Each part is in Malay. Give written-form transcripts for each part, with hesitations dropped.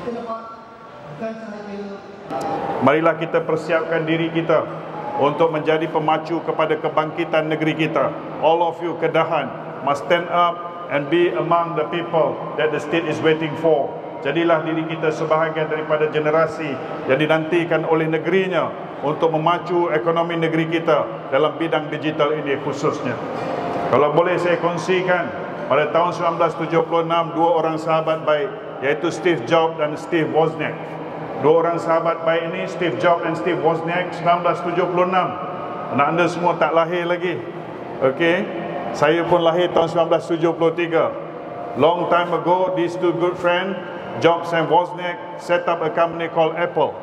kita dapat bukan sahaja marilah kita persiapkan diri kita untuk menjadi pemacu kepada kebangkitan negeri kita. All of you Kedahan must stand up and be among the people that the state is waiting for. Jadilah diri kita sebahagian daripada generasi yang dinantikan oleh negerinya untuk memacu ekonomi negeri kita dalam bidang digital ini khususnya. Kalau boleh saya kongsikan, pada tahun 1976 dua orang sahabat baik, iaitu Steve Jobs dan Steve Wozniak. Dua orang sahabat baik ini, Steve Jobs dan Steve Wozniak, 1976. Anak anda semua tak lahir lagi. Okey, saya pun lahir tahun 1973. Long time ago, these two good friends, Jobs and Wozniak, set up a company called Apple.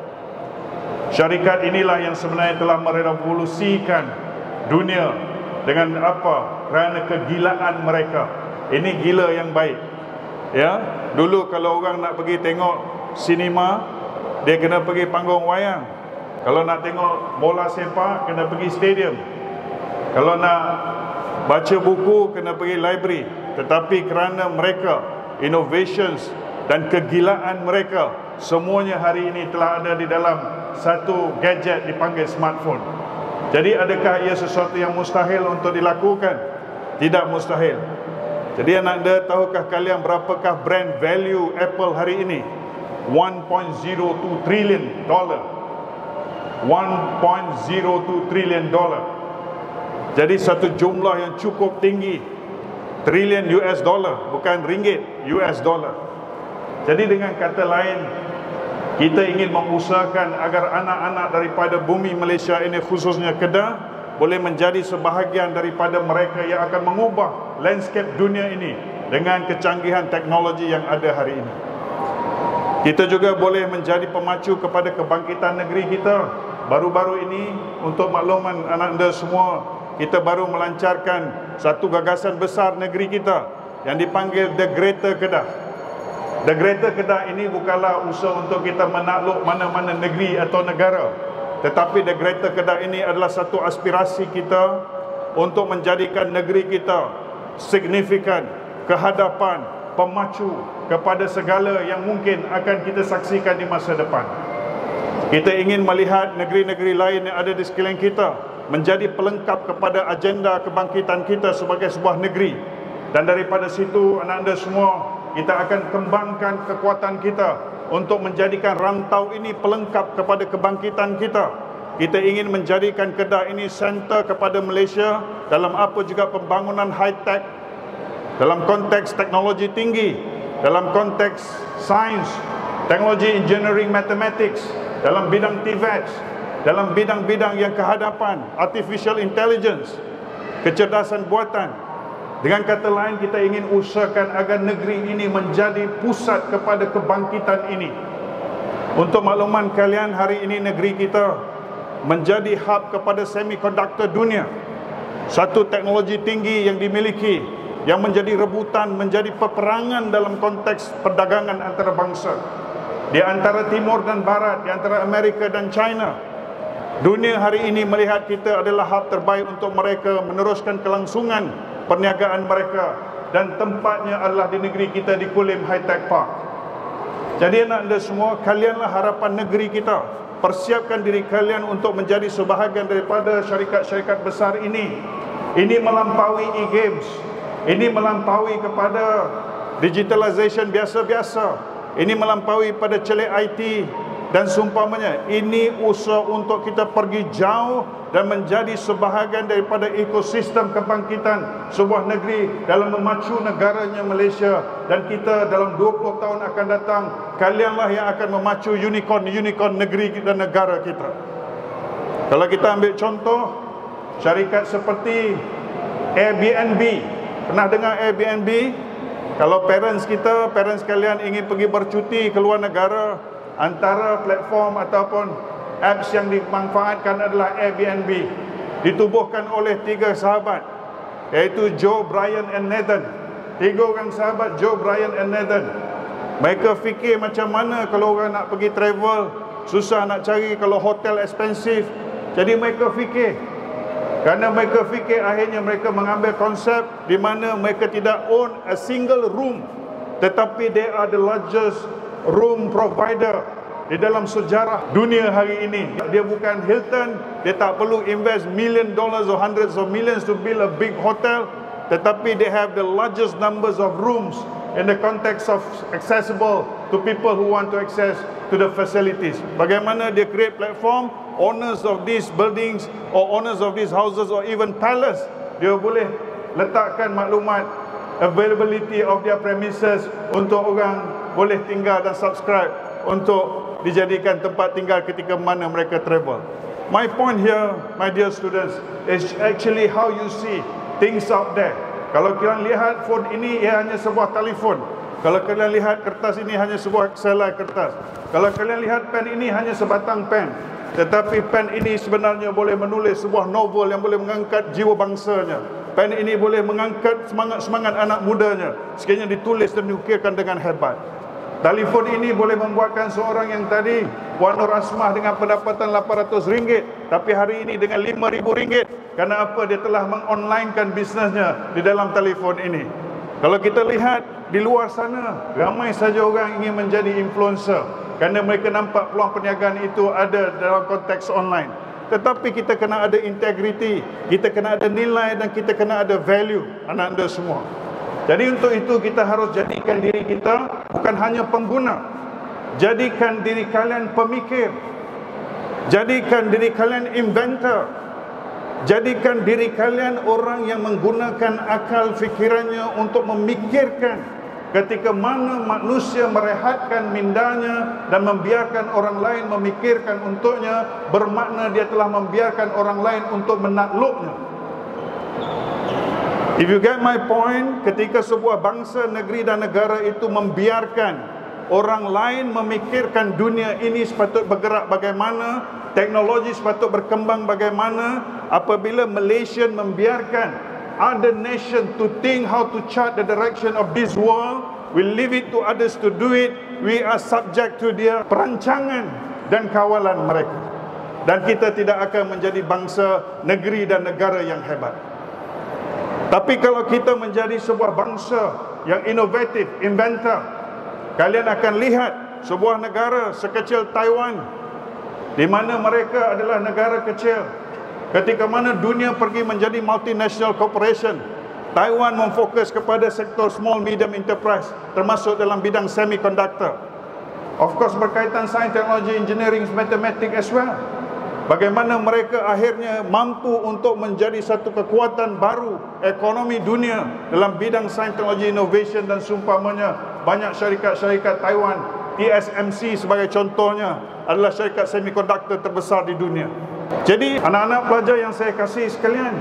Syarikat inilah yang sebenarnya telah merevolusikan dunia. Dengan apa? Kerana kegilaan mereka. Ini gila yang baik. Ya, dulu kalau orang nak pergi tengok sinema, dia kena pergi panggung wayang. Kalau nak tengok bola sepak, kena pergi stadium. Kalau nak baca buku, kena pergi library. Tetapi kerana mereka, innovations dan kegilaan mereka, semuanya hari ini telah ada di dalam satu gadget dipanggil smartphone. Jadi adakah ia sesuatu yang mustahil untuk dilakukan? Tidak mustahil. Jadi anak anda, tahukah kalian berapakah brand value Apple hari ini? 1.02 trillion dollar. 1.02 trillion dollar. Jadi satu jumlah yang cukup tinggi. Trillion US dollar, bukan ringgit, US dollar. Jadi dengan kata lain, kita ingin mengusahakan agar anak-anak daripada bumi Malaysia ini, khususnya Kedah, boleh menjadi sebahagian daripada mereka yang akan mengubah landscape dunia ini dengan kecanggihan teknologi yang ada hari ini. Kita juga boleh menjadi pemacu kepada kebangkitan negeri kita. Baru-baru ini, untuk makluman anak anda semua, kita baru melancarkan satu gagasan besar negeri kita yang dipanggil The Greater Kedah. The Greater Kedah ini bukanlah usaha untuk kita menakluk mana-mana negeri atau negara, tetapi The Greater Kedah ini adalah satu aspirasi kita untuk menjadikan negeri kita signifikan, kehadapan, pemacu kepada segala yang mungkin akan kita saksikan di masa depan. Kita ingin melihat negeri-negeri lain yang ada di sekeliling kita menjadi pelengkap kepada agenda kebangkitan kita sebagai sebuah negeri. Dan daripada situ, anak anda semua, kita akan kembangkan kekuatan kita untuk menjadikan rantau ini pelengkap kepada kebangkitan kita. Kita ingin menjadikan Kedah ini center kepada Malaysia dalam apa juga pembangunan high-tech, dalam konteks teknologi tinggi, dalam konteks sains, teknologi engineering, mathematics, dalam bidang TVET, dalam bidang-bidang yang kehadapan, artificial intelligence, kecerdasan buatan. Dengan kata lain, kita ingin usahakan agar negeri ini menjadi pusat kepada kebangkitan ini. Untuk makluman kalian, hari ini negeri kita menjadi hub kepada semiconductor dunia. Satu teknologi tinggi yang dimiliki, yang menjadi rebutan, menjadi peperangan dalam konteks perdagangan antara bangsa. Di antara timur dan barat, di antara Amerika dan China. Dunia hari ini melihat kita adalah hub terbaik untuk mereka meneruskan kelangsungan perniagaan mereka, dan tempatnya adalah di negeri kita, di Kulim High Tech Park. Jadi anak anda semua, kalianlah harapan negeri kita. Persiapkan diri kalian untuk menjadi sebahagian daripada syarikat-syarikat besar ini. Ini melampaui e-games, ini melampaui kepada digitalization biasa-biasa, ini melampaui pada celik IT dan seumpamanya. Ini usaha untuk kita pergi jauh dan menjadi sebahagian daripada ekosistem kebangkitan sebuah negeri dalam memacu negaranya Malaysia. Dan kita dalam 20 tahun akan datang, kalianlah yang akan memacu unicorn negeri dan negara kita. Kalau kita ambil contoh, syarikat seperti Airbnb. Pernah dengar Airbnb? Kalau parents kalian ingin pergi bercuti ke luar negara, antara platform ataupun apps yang dimanfaatkan adalah Airbnb. Ditubuhkan oleh 3 sahabat, iaitu Joe, Brian and Nathan. 3 orang sahabat, Joe, Brian and Nathan. Mereka fikir macam mana kalau orang nak pergi travel, susah nak cari, kalau hotel expensive. Jadi mereka fikir. Kerana mereka fikir, akhirnya mereka mengambil konsep di mana mereka tidak own a single room, tetapi they are the largest room provider di dalam sejarah dunia hari ini. Dia bukan Hilton, dia tak perlu invest $1 million or hundreds of millions to build a big hotel, tetapi they have the largest numbers of rooms in the context of accessible to people who want to access to the facilities. Bagaimana dia create platform, owners of these buildings or owners of these houses or even palace, dia boleh letakkan maklumat availability of their premises untuk orang boleh tinggal dan subscribe untuk dijadikan tempat tinggal ketika mana mereka travel. My point here, my dear students, is actually how you see things out there. Kalau kalian lihat phone ini, ia hanya sebuah telefon. Kalau kalian lihat kertas ini, hanya sebuah selai kertas. Kalau kalian lihat pen ini, hanya sebatang pen. Tetapi pen ini sebenarnya boleh menulis sebuah novel yang boleh mengangkat jiwa bangsanya. Pen ini boleh mengangkat semangat-semangat anak mudanya, sekiranya ditulis dan diukirkan dengan hebat. Telefon ini boleh membuatkan seorang yang tadi Puan Nur Asmah dengan pendapatan RM800, tapi hari ini dengan RM5,000. Kerana apa? Dia telah mengonlinekan bisnesnya di dalam telefon ini. Kalau kita lihat di luar sana, ramai saja orang ingin menjadi influencer kerana mereka nampak peluang perniagaan itu ada dalam konteks online. Tetapi kita kena ada integriti, kita kena ada nilai dan kita kena ada value, anak anda semua. Jadi untuk itu kita harus jadikan diri kita bukan hanya pengguna. Jadikan diri kalian pemikir. Jadikan diri kalian inventor. Jadikan diri kalian orang yang menggunakan akal fikirannya untuk memikirkan ketika mana manusia merehatkan mindanya dan membiarkan orang lain memikirkan untuknya, bermakna dia telah membiarkan orang lain untuk menakluknya. If you get my point, ketika sebuah bangsa, negeri dan negara itu membiarkan orang lain memikirkan dunia ini sepatut bergerak bagaimana, teknologi sepatut berkembang bagaimana, apabila Malaysia membiarkan other nation to think how to chart the direction of this world, we leave it to others to do it, we are subject to their perancangan dan kawalan mereka. Dan kita tidak akan menjadi bangsa, negeri dan negara yang hebat. Tapi kalau kita menjadi sebuah bangsa yang inovatif, inventor, kalian akan lihat sebuah negara sekecil Taiwan, di mana mereka adalah negara kecil. Ketika mana dunia pergi menjadi multinational corporation, Taiwan memfokus kepada sektor small medium enterprise, termasuk dalam bidang semiconductor. Of course berkaitan sains, teknologi, engineering, mathematics as well. Bagaimana mereka akhirnya mampu untuk menjadi satu kekuatan baru ekonomi dunia dalam bidang sains, teknologi, innovation dan seumpamanya. Banyak syarikat-syarikat Taiwan, TSMC sebagai contohnya, adalah syarikat semiconductor terbesar di dunia. Jadi anak-anak pelajar yang saya kasih sekalian,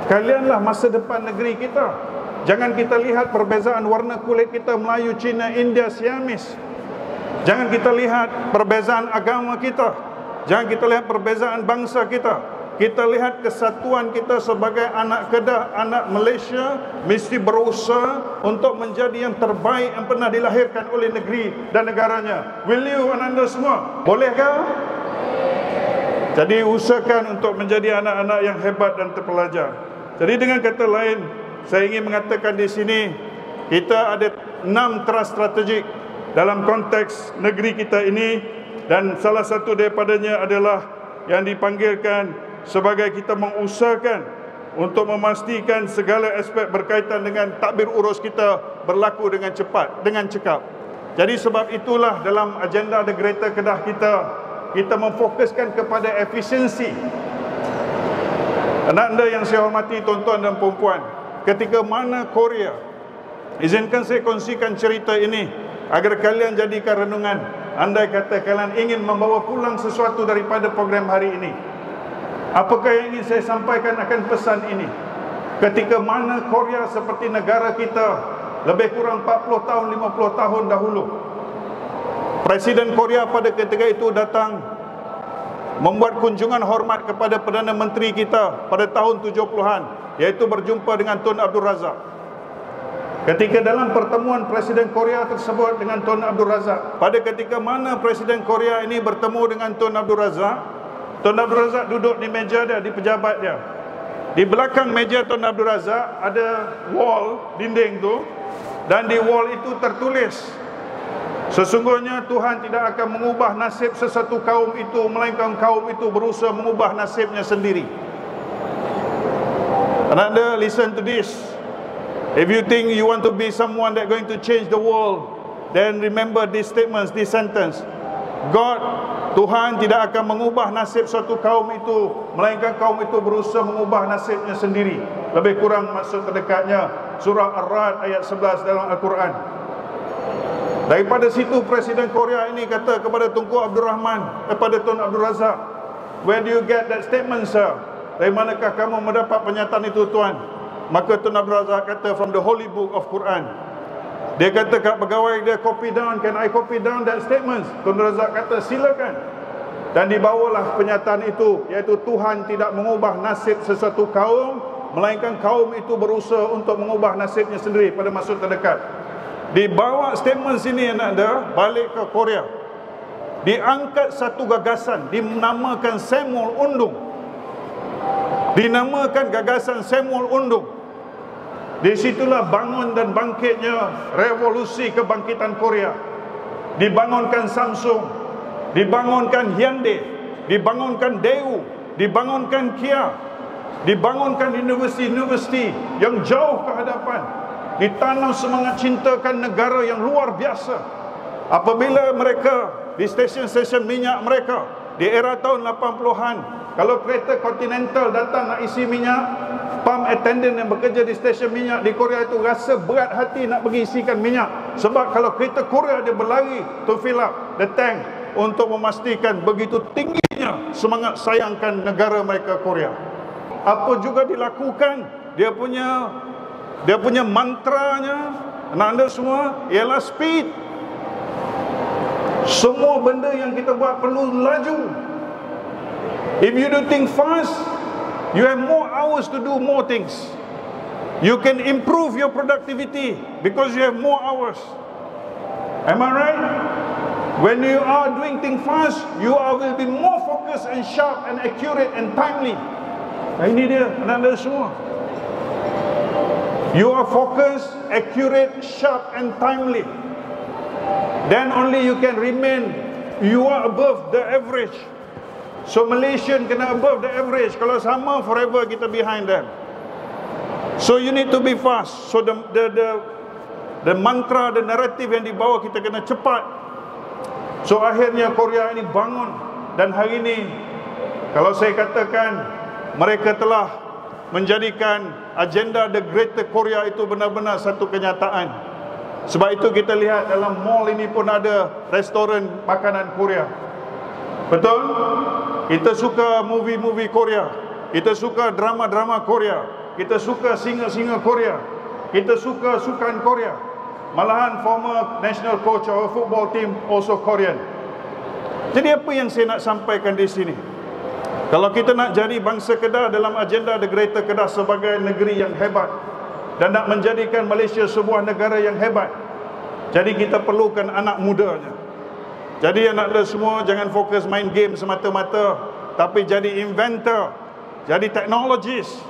kalianlah masa depan negeri kita. Jangan kita lihat perbezaan warna kulit kita, Melayu, Cina, India, Siamis. Jangan kita lihat perbezaan agama kita. Jangan kita lihat perbezaan bangsa kita. Kita lihat kesatuan kita sebagai anak Kedah, anak Malaysia, mesti berusaha untuk menjadi yang terbaik yang pernah dilahirkan oleh negeri dan negaranya. Will you, anak-anak semua? Bolehkah? Jadi usahakan untuk menjadi anak-anak yang hebat dan terpelajar. Jadi dengan kata lain, saya ingin mengatakan di sini, kita ada 6 trust strategik dalam konteks negeri kita ini. Dan salah satu daripadanya adalah yang dipanggilkan sebagai kita mengusahakan untuk memastikan segala aspek berkaitan dengan tadbir urus kita berlaku dengan cepat, dengan cekap. Jadi sebab itulah dalam agenda The Greater Kedah kita memfokuskan kepada efisiensi. Anak-anak yang saya hormati, tuan-tuan dan puan-puan, ketika mana Korea, izinkan saya kongsikan cerita ini agar kalian jadikan renungan. Andai kata kalian ingin membawa pulang sesuatu daripada program hari ini, apakah yang ingin saya sampaikan akan pesan ini? Ketika mana Korea seperti negara kita lebih kurang 40 tahun, 50 tahun dahulu, Presiden Korea pada ketika itu datang membuat kunjungan hormat kepada Perdana Menteri kita pada tahun 70-an, iaitu berjumpa dengan Tun Abdul Razak. Ketika dalam pertemuan Presiden Korea tersebut dengan Tun Abdul Razak, pada ketika mana Presiden Korea ini bertemu dengan Tun Abdul Razak duduk di meja dia, di pejabat dia. Di belakang meja Tun Abdul Razak ada wall, dinding tu, dan di wall itu tertulis Sesungguhnya Tuhan tidak akan mengubah nasib sesuatu kaum itu, melainkan kaum itu berusaha mengubah nasibnya sendiri. Another, listen to this. If you think you want to be someone that going to change the world, then remember these statements, this sentence. God, Tuhan tidak akan mengubah nasib suatu kaum itu, melainkan kaum itu berusaha mengubah nasibnya sendiri. Lebih kurang maksud terdekatnya surah Ar-Ra'd ayat 11 dalam Al-Quran. Daripada situ Presiden Korea ini kata kepada Tunku Abdul Rahman, kepada Tun Abdul Razak, where do you get that statement, sir? Dari manakah kamu mendapat pernyataan itu, tuan? Maka Tun Abdul Razak kata, from the holy book of Quran. Dia kata kat pegawai dia, copy down, can I copy down that statement? Tun Razak kata, silakan. Dan dibawalah pernyataan itu, iaitu Tuhan tidak mengubah nasib sesuatu kaum, melainkan kaum itu berusaha untuk mengubah nasibnya sendiri pada masa terdekat. Dibawa statement sini anak dia balik ke Korea. Diangkat satu gagasan dinamakan Samuel Undung. Dinamakan gagasan Samuel Undung. Di situlah bangun dan bangkitnya revolusi kebangkitan Korea. Dibangunkan Samsung, dibangunkan Hyundai, dibangunkan Daewoo, dibangunkan Kia, dibangunkan universiti-universiti yang jauh ke hadapan. Ditanam semangat cintakan negara yang luar biasa. Apabila mereka di stesen-stesen minyak mereka di era tahun 80-an, kalau kereta Continental datang nak isi minyak, pump attendant yang bekerja di stesen minyak di Korea itu rasa berat hati nak pergi isikan minyak. Sebab kalau kereta Korea dia berlari to fill up the tank untuk memastikan begitu tingginya semangat sayangkan negara mereka Korea. Apa juga dilakukan, dia punya mantranya, anda semua, ialah speed. Semua benda yang kita buat perlu laju. If you do things fast, you have more hours to do more things. You can improve your productivity because you have more hours. Am I right? When you are doing things fast, you will be more focused and sharp and accurate and timely. Ini dia anda semua. You are focused, accurate, sharp and timely. Then only you can remain, you are above the average. So Malaysian kena above the average. Kalau sama, forever kita behind them. So you need to be fast. So the mantra, the narrative yang dibawa, kita kena cepat. So akhirnya Korea ini bangun. Dan hari ini, kalau saya katakan, mereka telah menjadikan agenda The Greater Korea itu benar-benar satu kenyataan. Sebab itu kita lihat dalam mall ini pun ada restoran makanan Korea. Betul? Kita suka movie-movie Korea. Kita suka drama-drama Korea. Kita suka singa-singa Korea. Kita suka sukan Korea. Malahan former national coach of football team also Korean. Jadi apa yang saya nak sampaikan di sini? Kalau kita nak jadi bangsa Kedah dalam agenda The Greater Kedah sebagai negeri yang hebat dan nak menjadikan Malaysia sebuah negara yang hebat, jadi kita perlukan anak mudanya. Jadi anak-anak semua jangan fokus main game semata-mata, tapi jadi inventor, jadi technologist,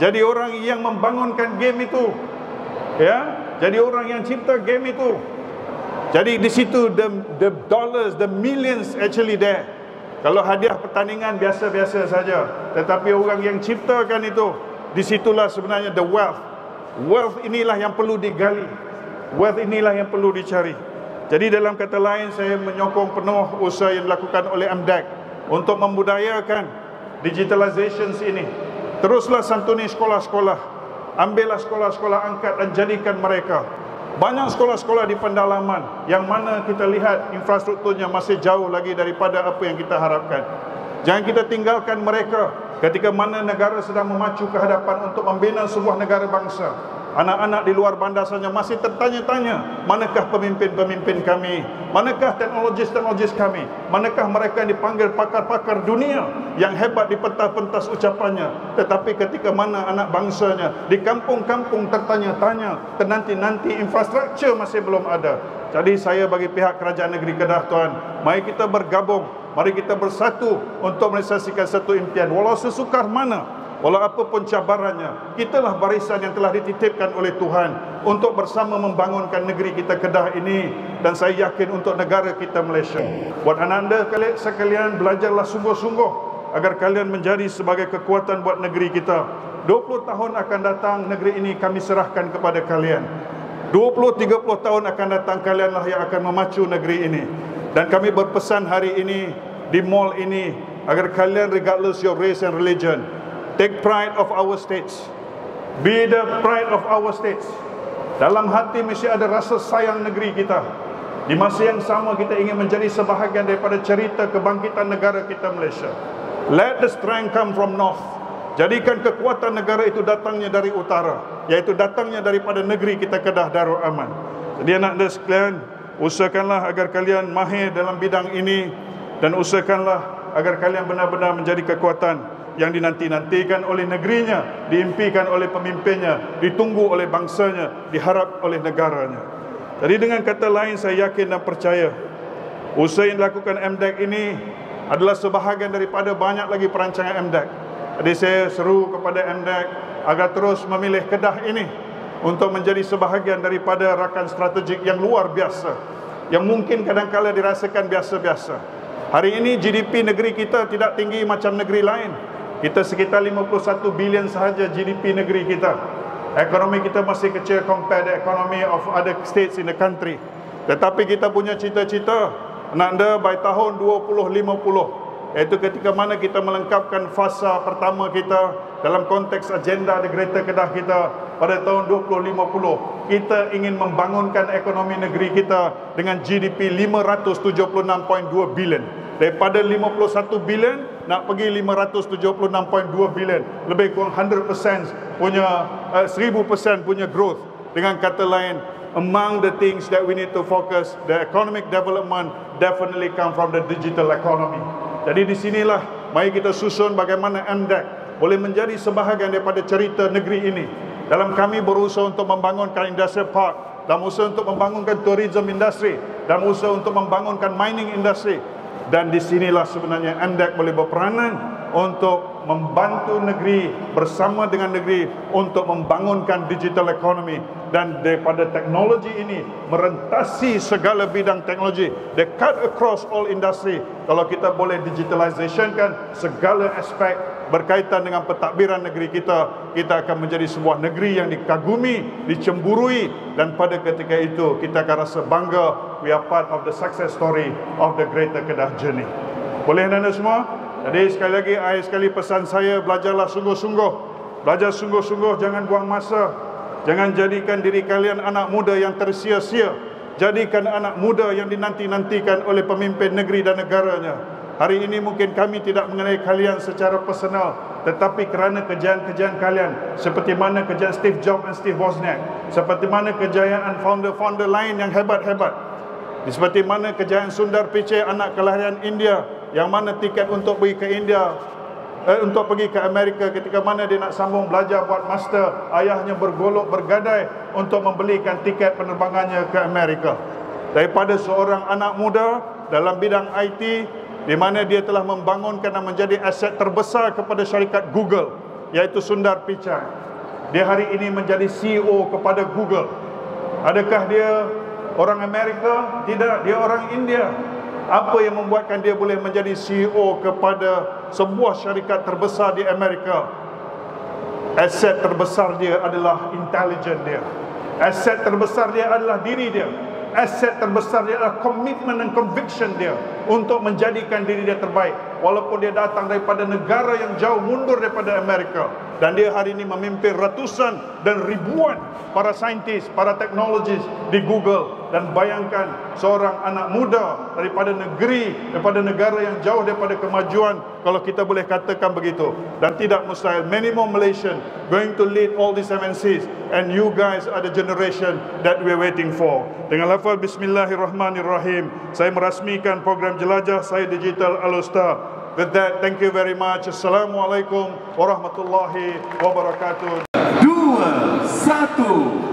jadi orang yang membangunkan game itu, ya, jadi orang yang cipta game itu. Jadi di situ the dollars, the millions actually there. Kalau hadiah pertandingan biasa-biasa saja, tetapi orang yang ciptakan itu, disitulah sebenarnya the wealth. Wealth inilah yang perlu digali. Wealth inilah yang perlu dicari. Jadi dalam kata lain, saya menyokong penuh usaha yang dilakukan oleh MDEC untuk membudayakan digitalization ini. Teruslah santuni sekolah-sekolah. Ambillah sekolah-sekolah angkat dan jadikan mereka. Banyak sekolah-sekolah di pendalaman yang mana kita lihat infrastrukturnya masih jauh lagi daripada apa yang kita harapkan. Jangan kita tinggalkan mereka ketika mana negara sedang memacu ke hadapan untuk membina sebuah negara bangsa. Anak-anak di luar bandar saja masih tertanya-tanya, manakah pemimpin-pemimpin kami? Manakah teknologis-teknologis kami? Manakah mereka yang dipanggil pakar-pakar dunia yang hebat di pentas-pentas ucapannya? Tetapi ketika mana anak bangsanya di kampung-kampung tertanya-tanya, nanti infrastruktur masih belum ada. Jadi saya bagi pihak Kerajaan Negeri Kedah, tuan, mari kita bergabung, mari kita bersatu untuk merealisasikan satu impian. Walau sesukar mana, walau apapun cabarannya, kitalah barisan yang telah dititipkan oleh Tuhan untuk bersama membangunkan negeri kita Kedah ini, dan saya yakin untuk negara kita Malaysia. Buat anda sekalian, belajarlah sungguh-sungguh agar kalian menjadi sebagai kekuatan buat negeri kita. 20 tahun akan datang, negeri ini kami serahkan kepada kalian. 20-30 tahun akan datang, kalianlah yang akan memacu negeri ini. Dan kami berpesan hari ini di mall ini agar kalian, regardless your race and religion, take pride of our states. Be the pride of our states. Dalam hati mesti ada rasa sayang negeri kita. Di masa yang sama kita ingin menjadi sebahagian daripada cerita kebangkitan negara kita Malaysia. Let the strength come from north. Jadikan kekuatan negara itu datangnya dari utara, iaitu datangnya daripada negeri kita Kedah Darul Aman. Jadi anak-anak sekalian, usahakanlah agar kalian mahir dalam bidang ini, dan usahakanlah agar kalian benar-benar menjadi kekuatan yang dinanti-nantikan oleh negerinya, diimpikan oleh pemimpinnya, ditunggu oleh bangsanya, diharap oleh negaranya. Jadi dengan kata lain, saya yakin dan percaya usaha yang dilakukan MDEC ini adalah sebahagian daripada banyak lagi perancangan MDEC. Jadi saya seru kepada MDEC agar terus memilih Kedah ini untuk menjadi sebahagian daripada rakan strategik yang luar biasa, yang mungkin kadang-kala dirasakan biasa-biasa. Hari ini GDP negeri kita tidak tinggi macam negeri lain. Kita sekitar 51 bilion sahaja GDP negeri kita. Ekonomi kita masih kecil compare the economy of other states in the country. Tetapi kita punya cita-cita anda by tahun 2050, iaitu ketika mana kita melengkapkan fasa pertama kita dalam konteks agenda The Greater Kedah kita pada tahun 2050, kita ingin membangunkan ekonomi negeri kita dengan GDP 576.2 bilion. Daripada 51 bilion nak pergi 576.2 bilion, lebih kurang 100% punya 1000% punya growth. Dengan kata lain, among the things that we need to focus, the economic development definitely come from the digital economy. Jadi di sinilah mari kita susun bagaimana MDEC boleh menjadi sebahagian daripada cerita negeri ini. Dalam kami berusaha untuk membangunkan industrial park, dalam usaha untuk membangunkan tourism industry, dalam usaha untuk membangunkan mining industry. Dan di sinilah sebenarnya MDEC boleh berperanan untuk membantu negeri bersama dengan negeri untuk membangunkan digital economy, dan daripada teknologi ini merentasi segala bidang teknologi. They cut across all industry. Kalau kita boleh digitalization kan segala aspek berkaitan dengan pentadbiran negeri kita, kita akan menjadi sebuah negeri yang dikagumi, dicemburui, dan pada ketika itu kita akan rasa bangga we are part of the success story of the Greater Kedah journey. Boleh anda semua? Jadi sekali lagi, akhir sekali pesan saya, belajarlah sungguh-sungguh. Belajar sungguh-sungguh, jangan buang masa. Jangan jadikan diri kalian anak muda yang tersia-sia. Jadikan anak muda yang dinanti-nantikan oleh pemimpin negeri dan negaranya. Hari ini mungkin kami tidak mengenai kalian secara personal, tetapi kerana kejayaan-kejayaan kalian, seperti mana kejayaan Steve Jobs dan Steve Wozniak, seperti mana kejayaan founder-founder lain yang hebat-hebat, seperti mana kejayaan Sundar Pichai, anak kelahiran India, yang mana tiket untuk pergi ke India, untuk pergi ke Amerika, ketika mana dia nak sambung belajar buat master, ayahnya bergolok bergadai untuk membelikan tiket penerbangannya ke Amerika. Daripada seorang anak muda dalam bidang IT, di mana dia telah membangunkan dan menjadi aset terbesar kepada syarikat Google, iaitu Sundar Pichai. Dia hari ini menjadi CEO kepada Google. Adakah dia orang Amerika? Tidak, dia orang India. Apa yang membuatkan dia boleh menjadi CEO kepada sebuah syarikat terbesar di Amerika? Aset terbesar dia adalah intelijen dia. Aset terbesar dia adalah diri dia. Aset terbesar dia adalah komitmen dan conviction dia untuk menjadikan diri dia terbaik. Walaupun dia datang daripada negara yang jauh mundur daripada Amerika, dan dia hari ini memimpin ratusan dan ribuan para saintis, para teknologis di Google. Dan bayangkan seorang anak muda daripada negeri, daripada negara yang jauh daripada kemajuan, kalau kita boleh katakan begitu. Dan tidak mustahil, many more Malaysian going to lead all these MNCs, and you guys are the generation that we're waiting for. Dengan lafaz Bismillahirrahmanirrahim, saya merasmikan program Jelajah Saya Digital Al-Ustaz. With that, thank you very much. Assalamualaikum warahmatullahi wabarakatuh. 2, 1